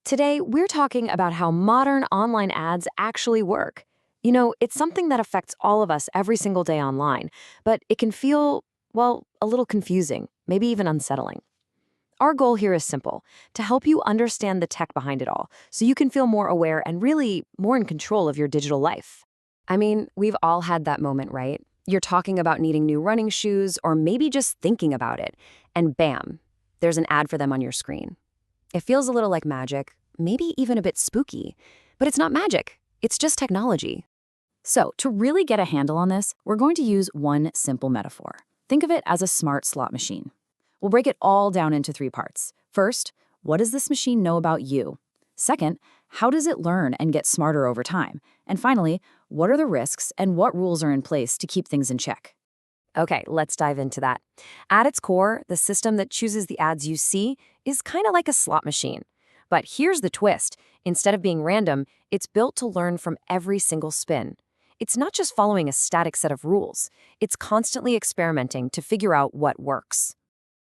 Today, we're talking about how modern online ads actually work. It's something that affects all of us every single day online, but it can feel, well, a little confusing, maybe even unsettling. Our goal here is simple to help you understand the tech behind it all so you can feel more aware and really more in control of your digital life. I mean, we've all had that moment, right? You're talking about needing new running shoes or maybe just thinking about it, and bam, there's an ad for them on your screen. It feels a little like magic, maybe even a bit spooky, but it's not magic. It's just technology. So, to really get a handle on this, we're going to use one simple metaphor. Think of it as a smart slot machine. We'll break it all down into three parts. First, what does this machine know about you? Second, how does it learn and get smarter over time? And finally, what are the risks and what rules are in place to keep things in check? Okay, let's dive into that. At its core, the system that chooses the ads you see is kind of like a slot machine. But here's the twist. Instead of being random, it's built to learn from every single spin. It's not just following a static set of rules. It's constantly experimenting to figure out what works.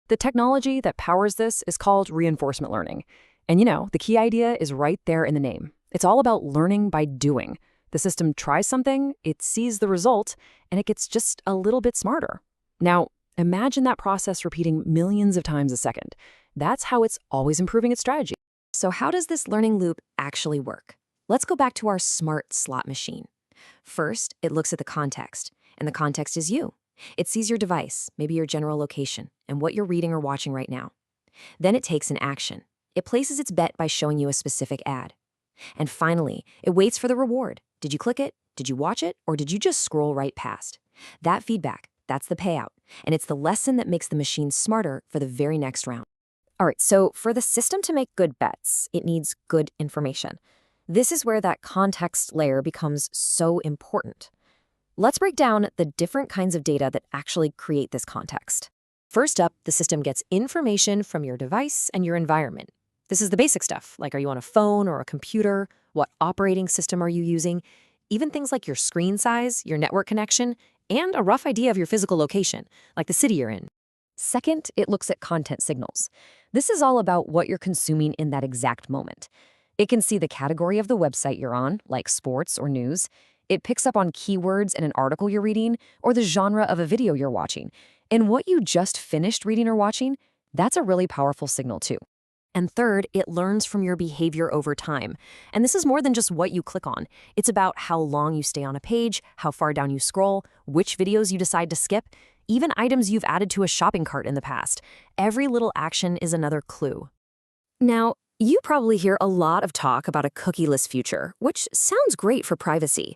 The technology that powers this is called reinforcement learning. And the key idea is right there in the name. It's all about learning by doing. The system tries something, it sees the result, and it gets just a little bit smarter. Now, imagine that process repeating millions of times a second. That's how it's always improving its strategy. So how does this learning loop actually work? Let's go back to our smart slot machine. First, it looks at the context, and the context is you. It sees your device, maybe your general location, and what you're reading or watching right now. Then it takes an action. It places its bet by showing you a specific ad. And finally, it waits for the reward. Did you click it? Did you watch it? Or did you just scroll right past? That feedback, that's the payout. And it's the lesson that makes the machine smarter for the very next round. All right, so for the system to make good bets, it needs good information. This is where that context layer becomes so important. Let's break down the different kinds of data that actually create this context. First up, the system gets information from your device and your environment. This is the basic stuff, like are you on a phone or a computer? What operating system are you using? Even things like your screen size, your network connection, and a rough idea of your physical location, like the city you're in. Second, it looks at content signals. This is all about what you're consuming in that exact moment. It can see the category of the website you're on, like sports or news. It picks up on keywords in an article you're reading or the genre of a video you're watching. And what you just finished reading or watching, that's a really powerful signal too. And third, it learns from your behavior over time. And this is more than just what you click on. It's about how long you stay on a page, how far down you scroll, which videos you decide to skip, even items you've added to a shopping cart in the past. Every little action is another clue. Now, you probably hear a lot of talk about a cookieless future, which sounds great for privacy.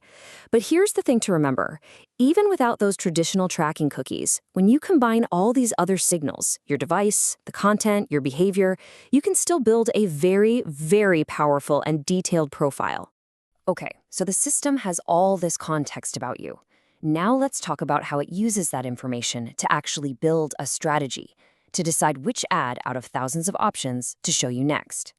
But here's the thing to remember. Even without those traditional tracking cookies, when you combine all these other signals, your device, the content, your behavior, you can still build a very, very powerful and detailed profile. Okay, so the system has all this context about you. Now let's talk about how it uses that information to actually build a strategy, to decide which ad out of thousands of options to show you next.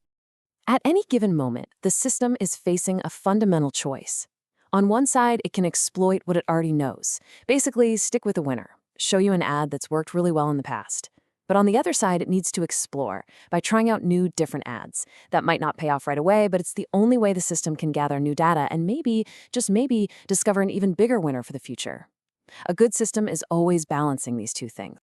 At any given moment, the system is facing a fundamental choice. On one side, it can exploit what it already knows, basically stick with the winner, show you an ad that's worked really well in the past. But on the other side, it needs to explore by trying out new, different ads. That might not pay off right away, but it's the only way the system can gather new data and maybe, just maybe, discover an even bigger winner for the future. A good system is always balancing these two things.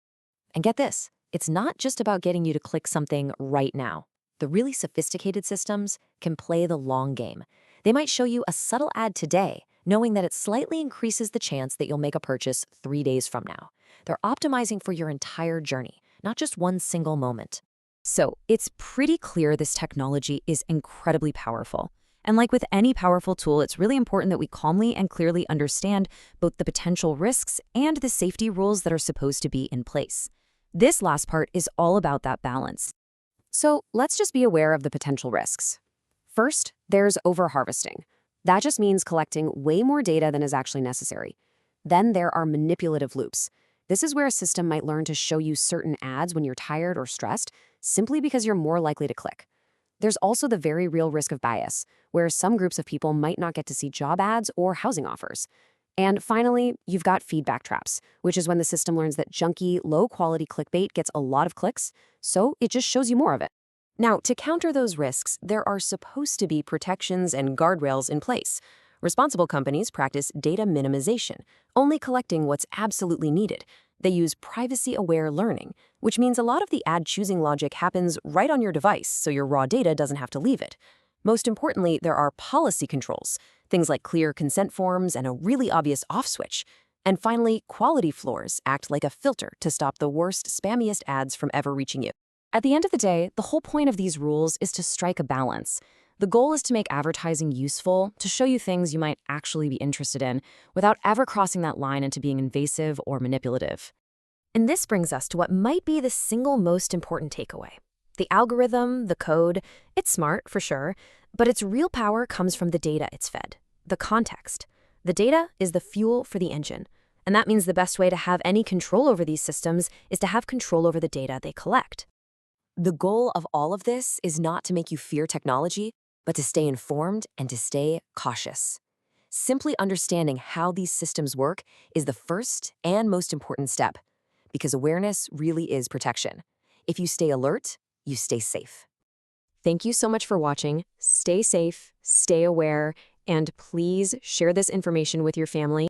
And get this, it's not just about getting you to click something right now. The really sophisticated systems can play the long game. They might show you a subtle ad today, knowing that it slightly increases the chance that you'll make a purchase 3 days from now. They're optimizing for your entire journey, not just one single moment. So it's pretty clear this technology is incredibly powerful. And like with any powerful tool, it's really important that we calmly and clearly understand both the potential risks and the safety rules that are supposed to be in place. This last part is all about that balance. So let's just be aware of the potential risks. First, there's over-harvesting. That just means collecting way more data than is actually necessary. Then there are manipulative loops. This is where a system might learn to show you certain ads when you're tired or stressed, simply because you're more likely to click. There's also the very real risk of bias, where some groups of people might not get to see job ads or housing offers. And finally, you've got feedback traps, which is when the system learns that junky, low-quality clickbait gets a lot of clicks, so it just shows you more of it. Now, to counter those risks, there are supposed to be protections and guardrails in place. Responsible companies practice data minimization, only collecting what's absolutely needed. They use privacy-aware learning, which means a lot of the ad choosing logic happens right on your device, so your raw data doesn't have to leave it. Most importantly, there are policy controls, things like clear consent forms and a really obvious off switch. And finally, quality floors act like a filter to stop the worst, spammiest ads from ever reaching you. At the end of the day, the whole point of these rules is to strike a balance. The goal is to make advertising useful, to show you things you might actually be interested in, without ever crossing that line into being invasive or manipulative. And this brings us to what might be the single most important takeaway. The algorithm, the code, it's smart, for sure, but its real power comes from the data it's fed, the context. The data is the fuel for the engine, and that means the best way to have any control over these systems is to have control over the data they collect. The goal of all of this is not to make you fear technology, but to stay informed and to stay cautious. Simply understanding how these systems work is the first and most important step, because awareness really is protection. If you stay alert, you stay safe. Thank you so much for watching. Stay safe, stay aware, and please share this information with your family.